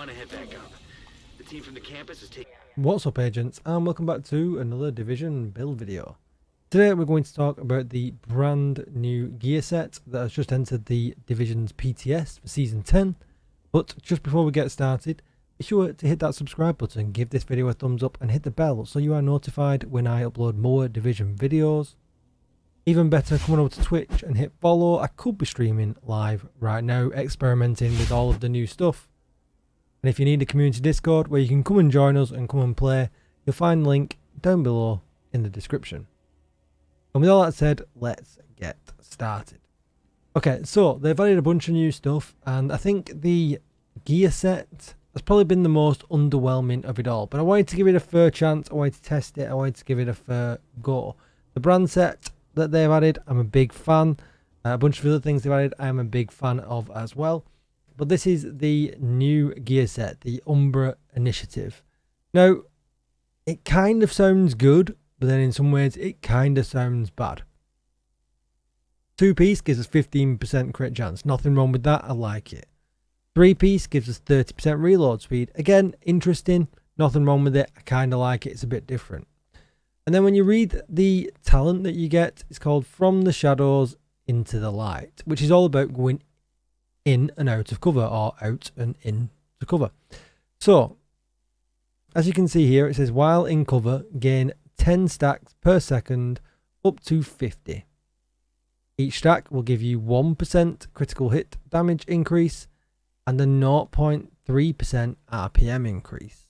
want to head back up. The team from the campus is taking... What's up, agents, and welcome back to another Division build video. Today we're going to talk about the brand new gear set that has just entered the Division's PTS for Season 10. But just before we get started, be sure to hit that subscribe button, give this video a thumbs up and hit the bell so you are notified when I upload more Division videos. Even better, come on over to Twitch and hit follow. I could be streaming live right now, experimenting with all of the new stuff. And if you need a community Discord where you can come and join us and come and play, you'll find the link down below in the description. And with all that said, let's get started. Okay, so they've added a bunch of new stuff, and I think the gear set has probably been the most underwhelming of it all. But I wanted to give it a fair chance, I wanted to test it, I wanted to give it a fair go. The brand set that they've added, I'm a big fan. A bunch of other things they've added, I'm a big fan of as well. But this is the new gear set, the Umbra Initiative. Now, it kind of sounds good, but then in some ways it kind of sounds bad. 2-piece gives us 15% crit chance. Nothing wrong with that, I like it. 3-piece gives us 30% reload speed. Again, interesting. Nothing wrong with it. I kind of like it. It's a bit different. And then when you read the talent that you get, it's called From the Shadows into the Light, which is all about going in and out of cover, or out and in to cover. So, as you can see here, it says while in cover, gain 10 stacks per second up to 50. Each stack will give you 1% critical hit damage increase and a 0.3% RPM increase,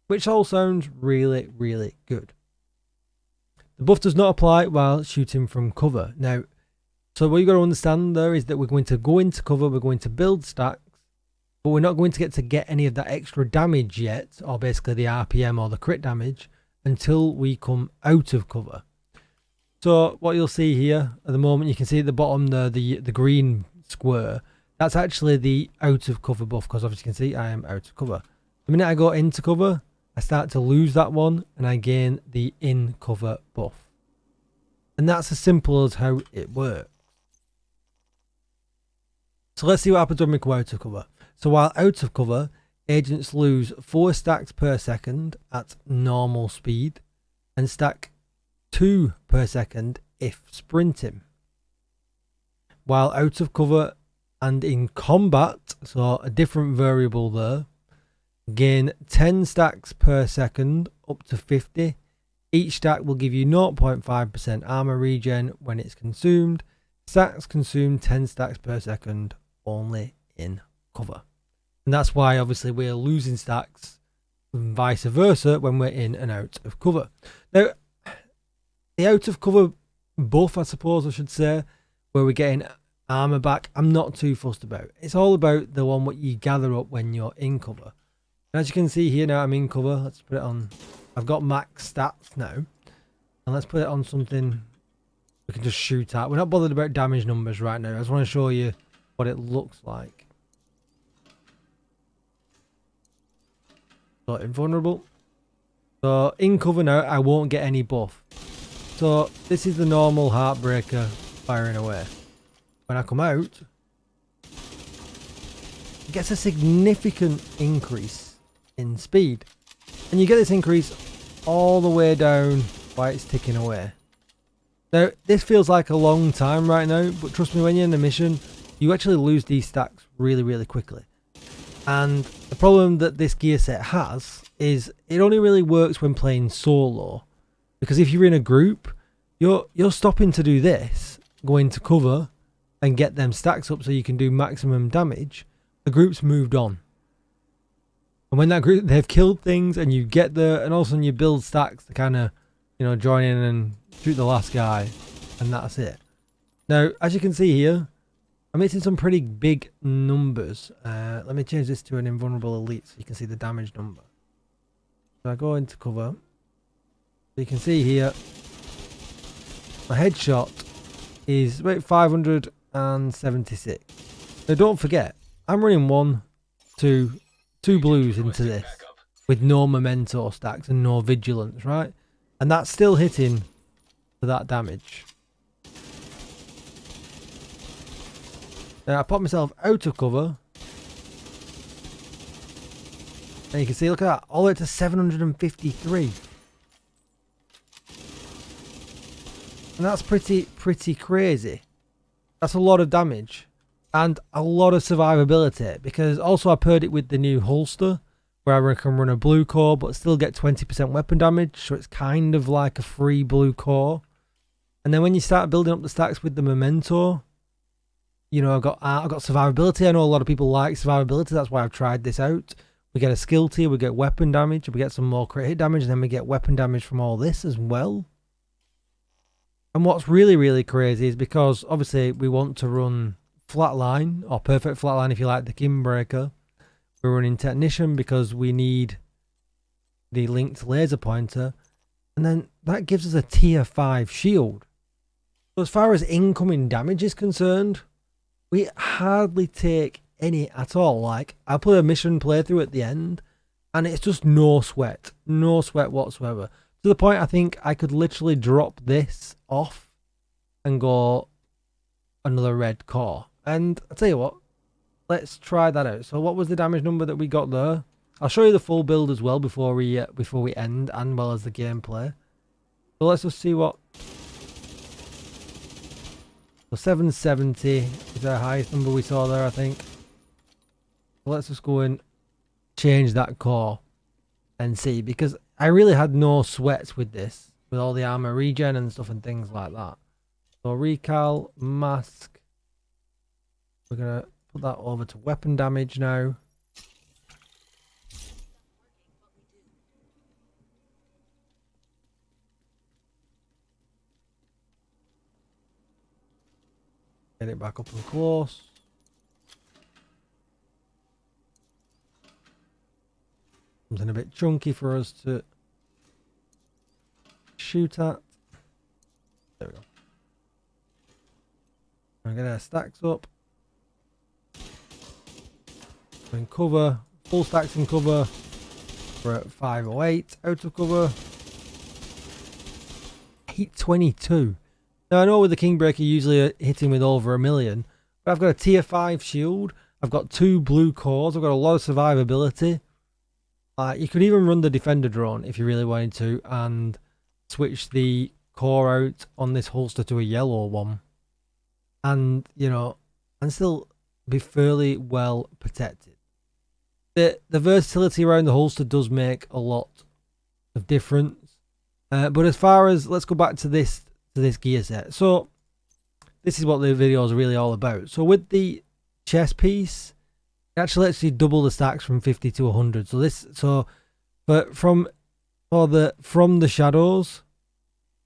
which all sounds really, really good. The buff does not apply while shooting from cover. Now, so what you got to understand there is that we're going to go into cover, we're going to build stacks, but we're not going to get any of that extra damage yet, or basically the RPM or the crit damage, until we come out of cover. So what you'll see here at the moment, you can see at the bottom there, the green square, that's actually the out of cover buff, because obviously you can see I am out of cover. The minute I go into cover, I start to lose that one and I gain the in cover buff. And that's as simple as how it works. So let's see what happens when we go out of cover. So while out of cover, agents lose 4 stacks per second at normal speed and stack 2 per second if sprinting. While out of cover and in combat, so a different variable there, gain 10 stacks per second up to 50. Each stack will give you 0.5% armor regen when it's consumed. Stacks consume 10 stacks per second only in cover. And that's why obviously we're losing stacks and vice versa when we're in and out of cover. Now, the out of cover buff, I suppose I should say, where we're getting armor back, I'm not too fussed about. It's all about the one what you gather up when you're in cover. And as you can see here now, I'm in cover. Let's put it on. I've got max stats now. And let's put it on something we can just shoot at. We're not bothered about damage numbers right now. I just want to show you what it looks like. So invulnerable. So in cover now, I won't get any buff. So this is the normal heartbreaker firing away. When I come out, it gets a significant increase in speed. And you get this increase all the way down while it's ticking away. Now, this feels like a long time right now, but trust me, when you're in a mission, you actually lose these stacks really, really quickly. And the problem that this gear set has is it only really works when playing solo. Because if you're in a group, you're stopping to do this, go into cover and get them stacks up so you can do maximum damage. The group's moved on. And when that group, they've killed things and you get there and all of a sudden you build stacks to kind of, you know, join in and shoot the last guy. And that's it. Now, as you can see here, I'm hitting some pretty big numbers. Let me change this to an invulnerable elite so you can see the damage number. So I go into cover. So you can see here, my headshot is about 576. Now don't forget, I'm running 1, 2 blues into this with no memento stacks and no vigilance, right? And that's still hitting for that damage. Now I pop myself out of cover And you can see, look at that, all the way to 753. And that's pretty crazy. That's a lot of damage. And a lot of survivability. Because also I paired it with the new holster, where I can run a blue core, but still get 20% weapon damage. So it's kind of like a free blue core. And then when you start building up the stacks with the memento, you know, I've got survivability. I know a lot of people like survivability. That's why I've tried this out. We get a skill tier, we get weapon damage, we get some more crit hit damage, and then we get weapon damage from all this as well. And what's really crazy is because obviously we want to run flatline, or perfect flatline if you like the Ginbreaker. We're running technician because we need the linked laser pointer, and then that gives us a tier 5 shield. So as far as incoming damage is concerned, we hardly take any at all. Like, I put a mission playthrough at the end and it's just no sweat whatsoever, to the point I think I could literally drop this off and go another red core. And I'll tell you what, let's try that out. So what was the damage number that we got there? I'll show you the full build as well before we end, and well as the gameplay. So let's just see what. So 770 is our highest number we saw there, I think. So let's just go and change that core and see, because I really had no sweats with this, with all the armor regen and stuff and things like that. So recal, mask. We're going to put that over to weapon damage now. Get it back up and close. Something a bit chunky for us to shoot at. There we go. I'm going to get our stacks up. In cover, full stacks in cover. We're at 508. Out of cover, 822. Now I know with the Kingbreaker usually hitting with over 1 million, but I've got a tier 5 shield. I've got 2 blue cores. I've got a lot of survivability. You could even run the defender drone if you really wanted to, and switch the core out on this holster to a yellow one, and you know, and still be fairly well protected. The versatility around the holster does make a lot of difference. But as far as, let's go back to this gear set. So this is what the video is really all about. So with the chest piece, it actually lets you double the stacks from 50 to 100. But from the shadows,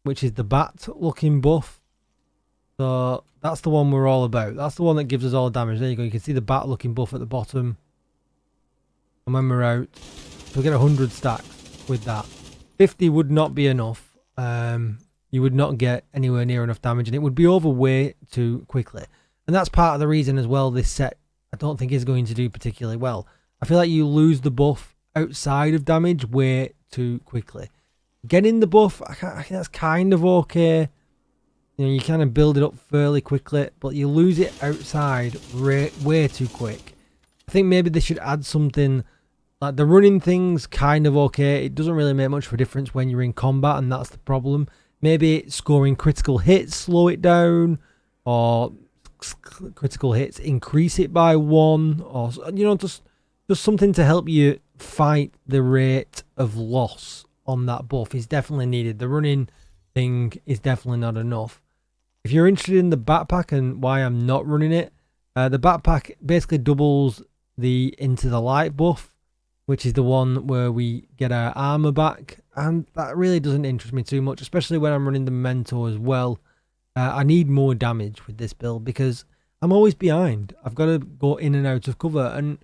which is the bat looking buff, so that's the one we're all about. That's the one that gives us all damage. There you go. You can see the bat looking buff at the bottom. And when we're out, we'll get 100 stacks with that. 50 would not be enough. You would not get anywhere near enough damage, and it would be over way too quickly. And that's part of the reason as well this set I don't think is going to do particularly well. I feel like you lose the buff outside of damage way too quickly. Getting the buff, I think that's kind of okay. You know, you kind of build it up fairly quickly, but you lose it outside way too quick. I think maybe they should add something like the running thing's kind of okay. It doesn't really make much of a difference when you're in combat, and that's the problem. Maybe scoring critical hits, slow it down, or critical hits, increase it by 1, or you know, just something to help you fight the rate of loss on that buff is definitely needed. The running thing is definitely not enough. If you're interested in the backpack and why I'm not running it, the backpack basically doubles the into the light buff, which is the one where we get our armor back, and that really doesn't interest me too much, especially when I'm running the memento as well. I need more damage with this build because I'm always behind. I've got to go in and out of cover, and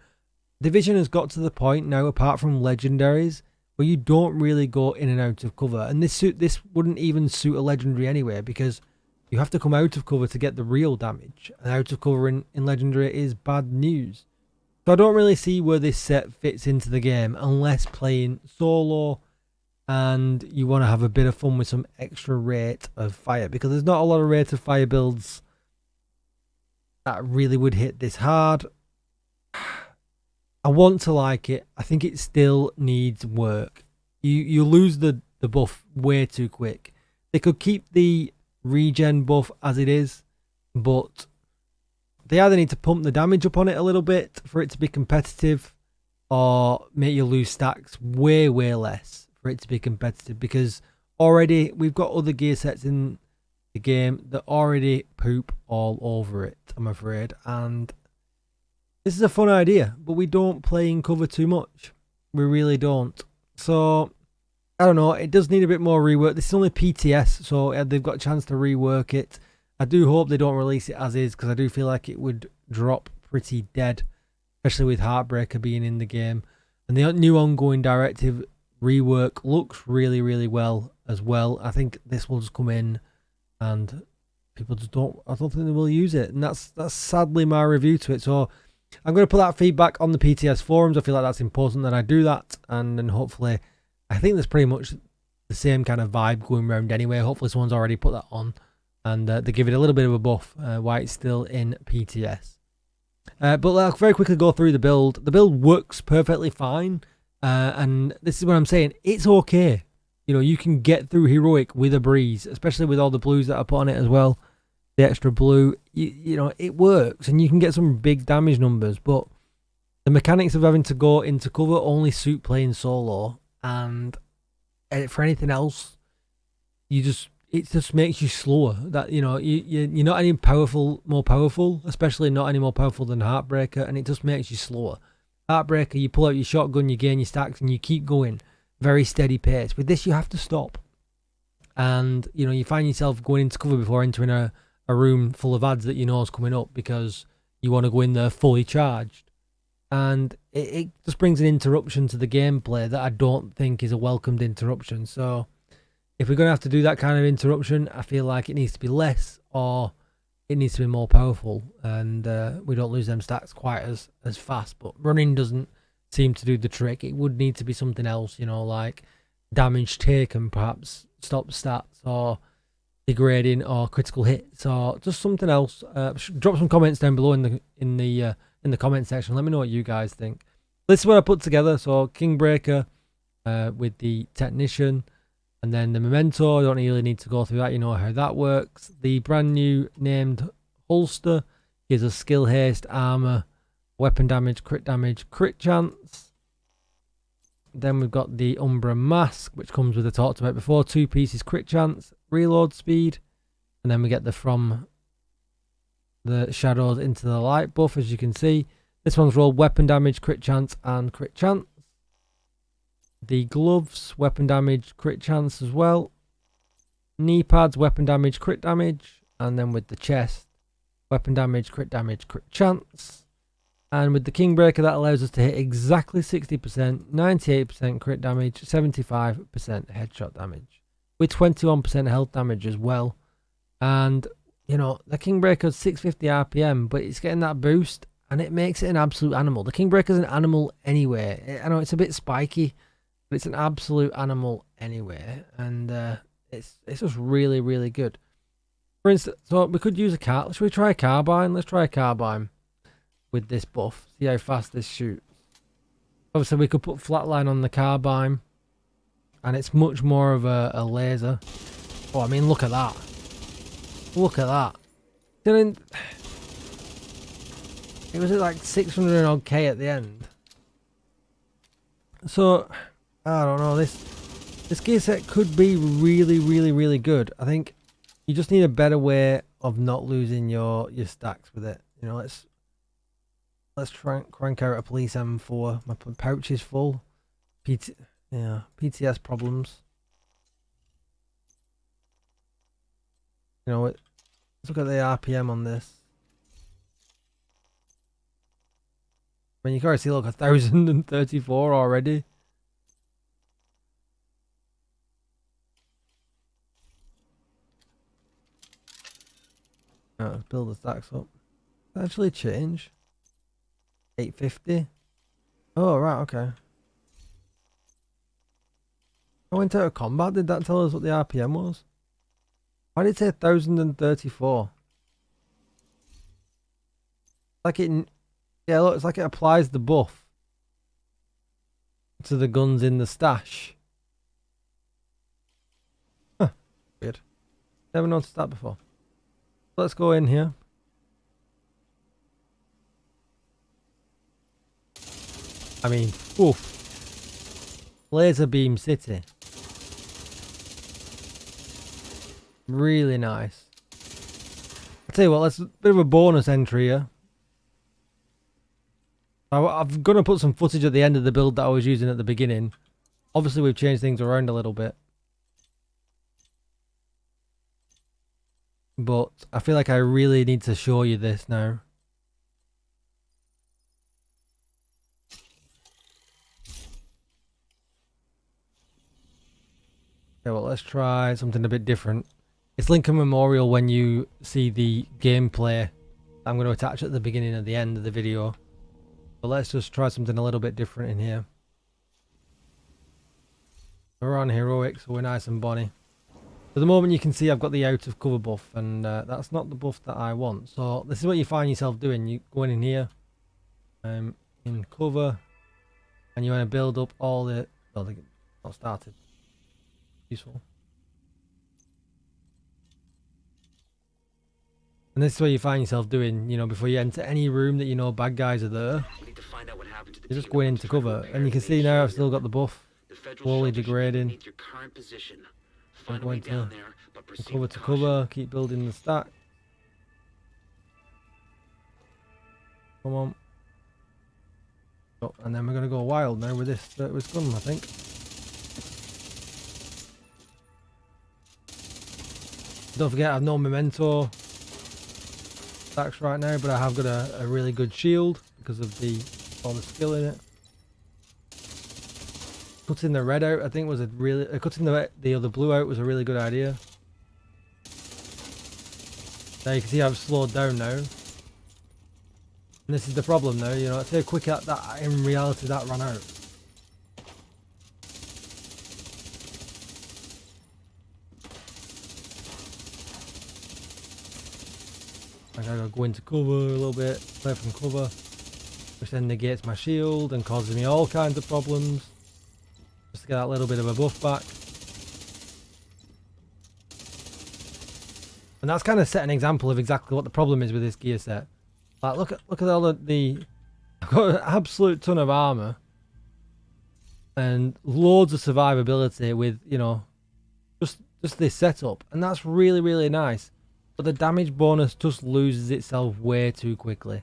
Division has got to the point now, apart from legendaries, where you don't really go in and out of cover, and this wouldn't even suit a legendary anyway, because you have to come out of cover to get the real damage, and out of cover in legendary is bad news. So I don't really see where this set fits into the game unless playing solo and you want to have a bit of fun with some extra rate of fire, because there's not a lot of rate of fire builds that really would hit this hard. I I want to like it. I think it still needs work. You lose the buff way too quick. They could keep the regen buff as it is, but they either need to pump the damage up on it a little bit for it to be competitive, or make you lose stacks way less for it to be competitive, because already we've got other gear sets in the game that already poop all over it, I'm afraid. And this is a fun idea, but we don't play in cover too much. We really don't. So I don't know, it does need a bit more rework. This is only PTS, so they've got a chance to rework it. I do hope they don't release it as is, because I do feel like it would drop pretty dead, especially with Heartbreaker being in the game. And the new ongoing directive rework looks really well as well. I think this will just come in and people just I don't think they will use it. And that's sadly my review to it. So I'm going to put that feedback on the PTS forums. I feel like that's important that I do that. And then hopefully, I think there's pretty much the same kind of vibe going around anyway. Hopefully someone's already put that on. And they give it a little bit of a buff while it's still in PTS. But I'll very quickly go through the build. The build works perfectly fine. And this is what I'm saying. It's okay. You know, you can get through Heroic with a breeze, especially with all the blues that I put on it as well. The extra blue, you know, it works. And you can get some big damage numbers. But the mechanics of having to go into cover only suit playing solo. And for anything else, it just makes you slower. That, you know, you're not any more powerful, especially not any more powerful than Heartbreaker, and it just makes you slower. Heartbreaker, you pull out your shotgun, you gain your stacks, and you keep going. Very steady pace. With this, you have to stop. And, you know, you find yourself going into cover before entering a room full of ads that you know is coming up, because you want to go in there fully charged. And it just brings an interruption to the gameplay that I don't think is a welcomed interruption. So if we're going to have to do that kind of interruption, I feel like it needs to be less, or it needs to be more powerful, and we don't lose them stats quite as fast. But running doesn't seem to do the trick. It would need to be something else, you know, like damage taken, perhaps stop stats, or degrading, or critical hits, or just something else. Drop some comments down below in the comment section. Let me know what you guys think. This is what I put together. So Kingbreaker with the Technician. And then the Memento, I don't really need to go through that. You know how that works. The brand new named holster gives us skill haste, armor, weapon damage, crit chance. Then we've got the Umbra mask, which comes with the talked about before. 2 pieces crit chance, reload speed. And then we get the from the shadows into the light buff, as you can see. This one's rolled weapon damage, crit chance, and crit chance. The gloves, weapon damage, crit chance as well. Knee pads, weapon damage, crit damage. And then with the chest, weapon damage, crit chance. And with the Kingbreaker, that allows us to hit exactly 60%, 98% crit damage, 75% headshot damage. With 21% health damage as well. And, you know, the Kingbreaker's 650 RPM, but it's getting that boost, and it makes it an absolute animal. The Kingbreaker's an animal anyway. I know it's a bit spiky, but it's an absolute animal anyway, and it's just really good. For instance, so we could use a car. Should we try a carbine? Let's try a carbine with this buff. See how fast this shoots. Obviously, we could put flatline on the carbine, and it's much more of a laser. Oh, I mean, look at that. Look at that. It was at like 600 odd K at the end. So I don't know, this gear set could be really good. I think you just need a better way of not losing your stacks with it. You know, let's crank out a police M4. My pouch is full. PTS problems. You know, let's look at the RPM on this. I mean, you can already see, look, 1,034 already. Let's build the stacks up. Actually change. 850. Oh, right, okay. I went out of combat. Did that tell us what the RPM was? Why did it say 1,034? Like it, yeah, look, it's like it applies the buff to the guns in the stash. Huh. Weird. Never noticed that before. Let's go in here. I mean, oof. Laser Beam City. Really nice. I'll tell you what, that's a bit of a bonus entry here. I'm going to put some footage at the end of the build that I was using at the beginning. Obviously, we've changed things around a little bit. But I feel like I really need to show you this now. Okay, well, let's try something a bit different. It's Lincoln Memorial when you see the gameplay I'm going to attach at the beginning and the end of the video. But let's just try something a little bit different in here. We're on heroic, so we're nice and bonny. At the moment you can see I've got the out of cover buff, and that's not the buff that I want. So this is what you find yourself doing. You go in here, in cover, and you want to build up all the... Oh, they not started. Useful. And this is what you find yourself doing, you know, before you enter any room that you know bad guys are there. You're just going into cover, and you can see now I've still got the buff. Slowly degrading. I'm going to cover to cover, keep building the stack. Come on. Oh, and then we're going to go wild now with this with gun, I think. Don't forget I have no memento stacks right now, but I have got a really good shield because of all the skill in it. Cutting the red out, I think, was a really... cutting the other blue out was a really good idea. Now you can see I've slowed down now. And this is the problem now, you know, see how quick that in reality that ran out. I gotta go into cover a little bit, play from cover, which then negates my shield and causes me all kinds of problems. Just to get that little bit of a buff back. And that's kind of set an example of exactly what the problem is with this gear set. Like, look at all the I've got an absolute ton of armor and loads of survivability with, you know, just this setup, and that's really, really nice. But the damage bonus just loses itself way too quickly,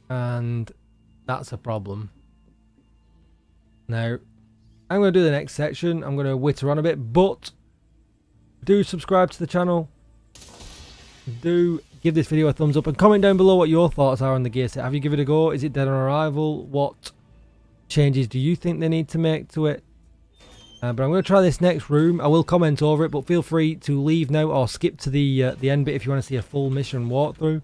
and that's a problem. Now, I'm going to do the next section. I'm going to witter on a bit, but do subscribe to the channel. Do give this video a thumbs up and comment down below what your thoughts are on the gear set. Have you given it a go? Is it dead on arrival? What changes do you think they need to make to it? But I'm going to try this next room. I will comment over it, but feel free to leave now or skip to the end bit if you want to see a full mission walkthrough.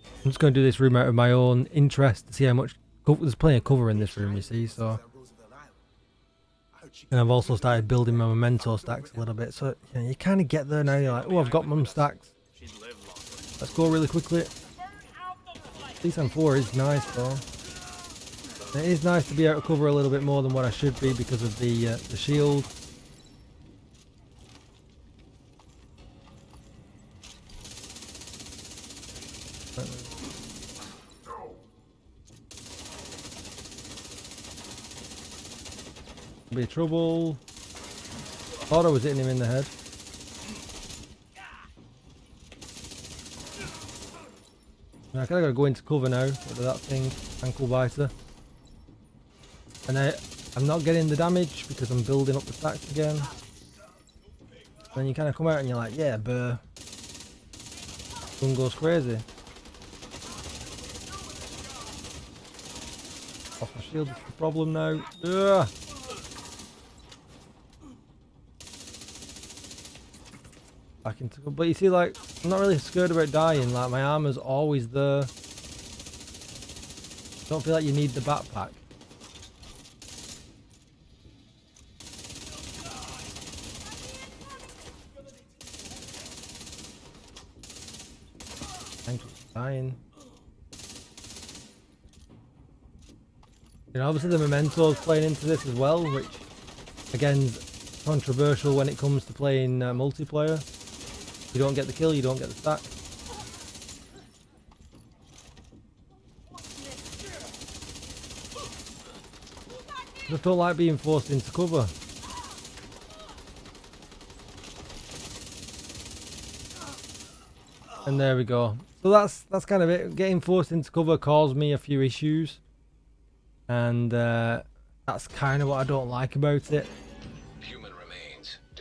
I'm just going to do this room out of my own interest to see how much... There's plenty of cover in this room, you see, so... And I've also started building my memento stacks a little bit, so you know, you kind of get there now. You're like, oh, I've got mum stacks. Let's go really quickly. C4 is nice though. And it is nice to be out of cover a little bit more than what I should be because of the shield. Be trouble. Thought I was hitting him in the head. I kind of got to go into cover now with that thing, ankle biter. And I'm not getting the damage because I'm building up the stacks again. And then you kind of come out and you're like, yeah, burr. Gun goes crazy. Off my shield is the problem now. Ugh. Back into cover. But you see, like, I'm not really scared about dying. Like, my armor's always there. Don't feel like you need the backpack. Thank you for dying. You know, obviously the mementos playing into this as well, which again is controversial when it comes to playing multiplayer. You don't get the kill, you don't get the stack. I just don't like being forced into cover. And there we go. So that's kind of it. Getting forced into cover caused me a few issues. And that's kind of what I don't like about it.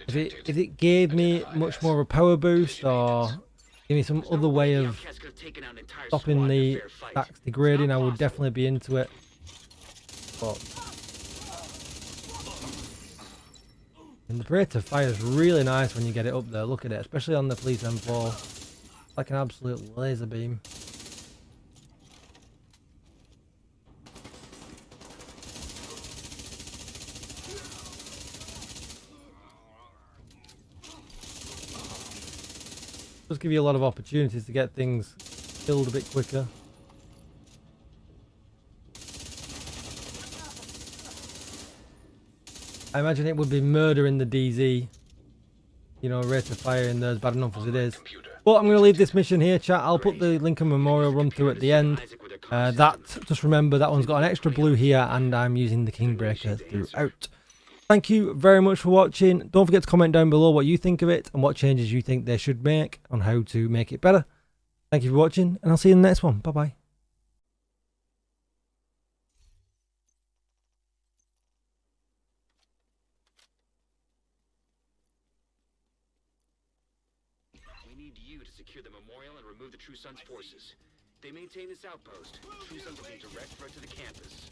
If it gave me much more of a power boost or give me some other way of stopping the stacks degrading, I would definitely be into it. But and the rate of fire is really nice when you get it up there. Look at it, especially on the police M4. Like an absolute laser beam. Just give you a lot of opportunities to get things killed a bit quicker. I imagine it would be murder in the DZ. You know, rate of fire in there is bad enough as it is. But I'm going to leave this mission here, chat. I'll put the Lincoln Memorial run through at the end. Just remember, that one's got an extra blue here, and I'm using the Kingbreaker throughout. Thank you very much for watching. Don't forget to comment down below what you think of it and what changes you think they should make on how to make it better. Thank you for watching, and I'll see you in the next one. Bye-bye. We need you to secure the memorial and remove the True Sons forces. They maintain this outpost. True Sons will be direct threat to the campus.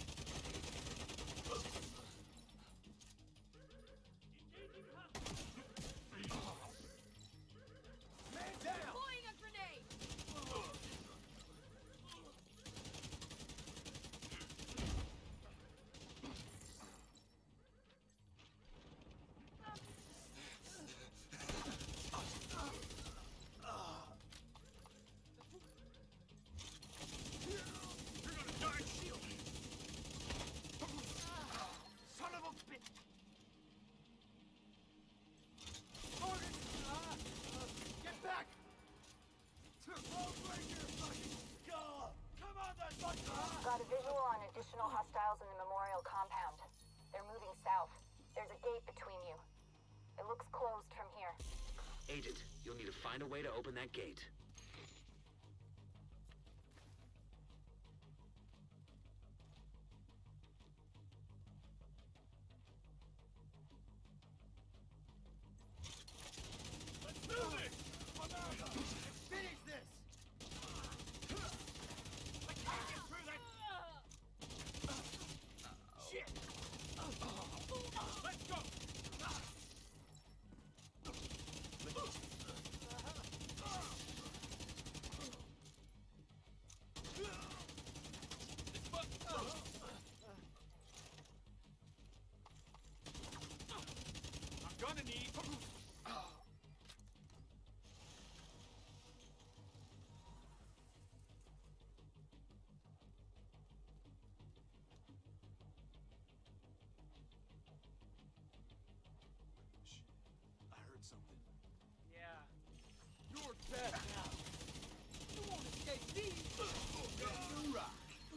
Got a visual on additional hostiles in the memorial compound. They're moving south. There's a gate between you. It looks closed from here. Agent, you'll need to find a way to open that gate.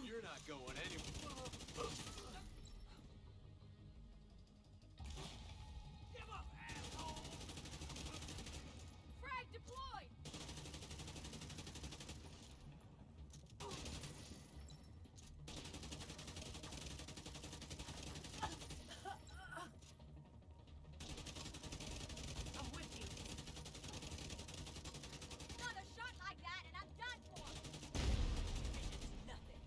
You're not going anywhere. Give up, asshole! Frag deployed! I'm with you. Another shot like that and I'm done for! It's nothing.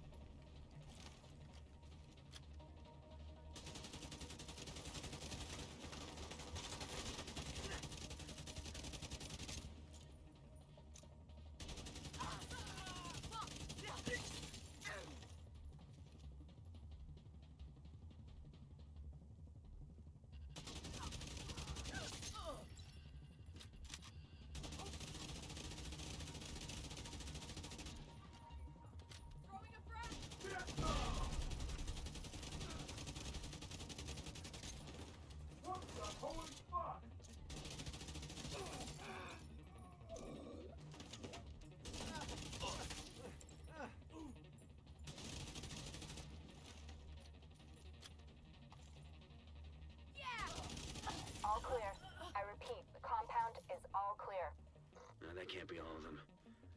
That can't be all of them.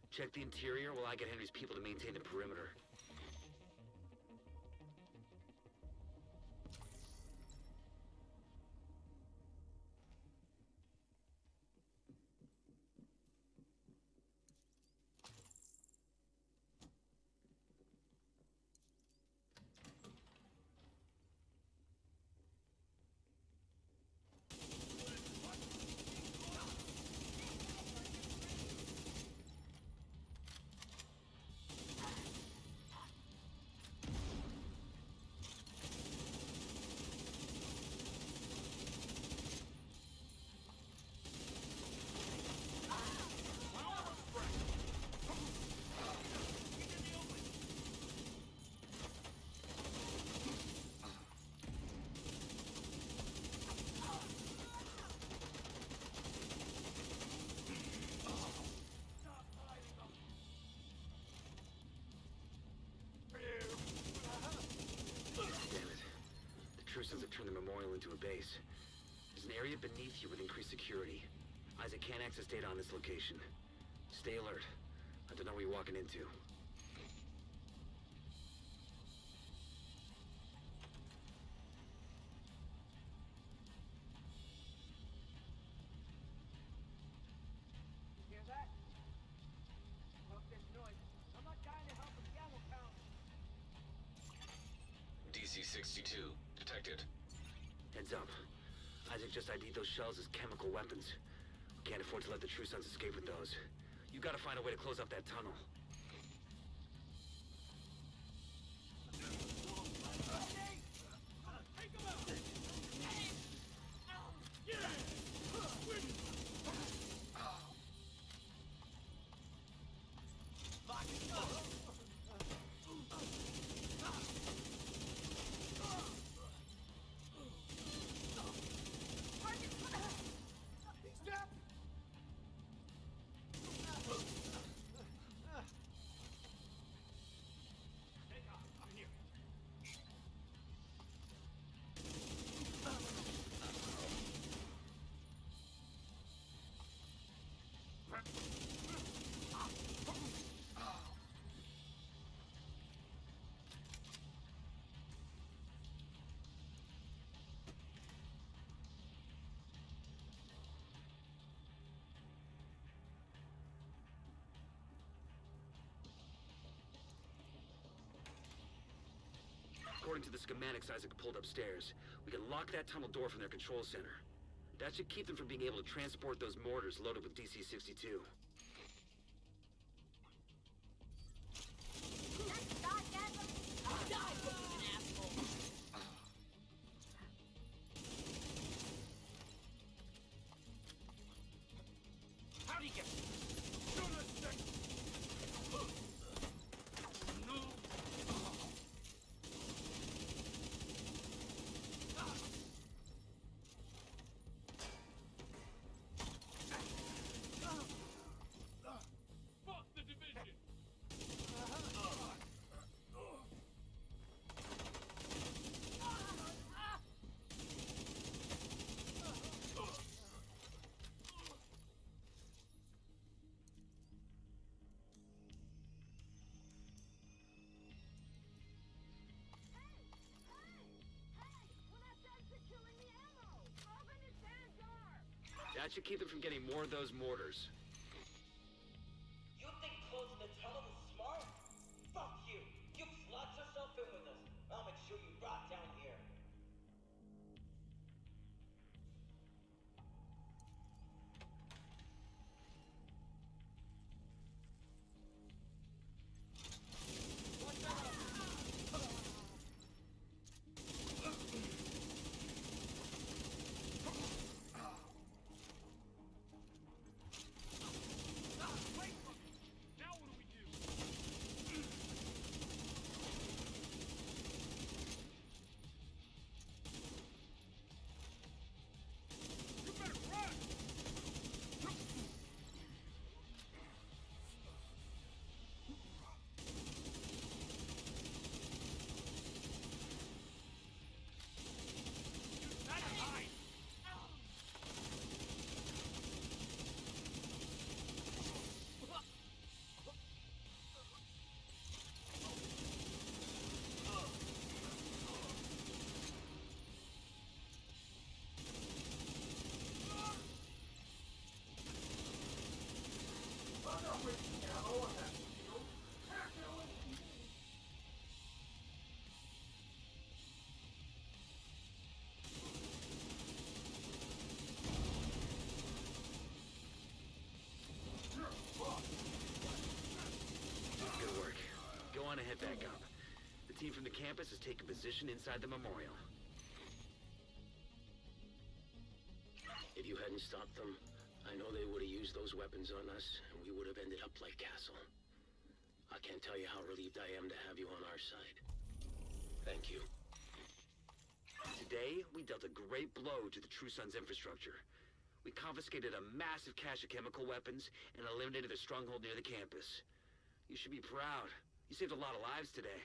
Check the interior while I get Henry's people to maintain the perimeter. Sons have turned the memorial into a base. There's an area beneath you with increased security. Isaac can't access data on this location. Stay alert. I don't know what you're walking into. Hear that? Fuck this noise. I'm not dying to help him gamble pound. DC-62 detected. Heads up. Isaac just ID'd those shells as chemical weapons. We can't afford to let the True Sons escape with those. You gotta find a way to close up that tunnel. According to the schematics Isaac pulled upstairs, we can lock that tunnel door from their control center. That should keep them from being able to transport those mortars loaded with DC-62. How'd he get? Fuck the division! That should keep them from getting more of those mortars. You think closing the tunnel is smart? Fuck you! You slot yourself in with us. I'll make sure you rot down here. back up. The team from the campus has taken position inside the memorial. If you hadn't stopped them, I know they would have used those weapons on us, and we would have ended up like Castle. I can't tell you how relieved I am to have you on our side. Thank you. Today, we dealt a great blow to the True Sun's infrastructure. We confiscated a massive cache of chemical weapons and eliminated a stronghold near the campus. You should be proud. You saved a lot of lives today.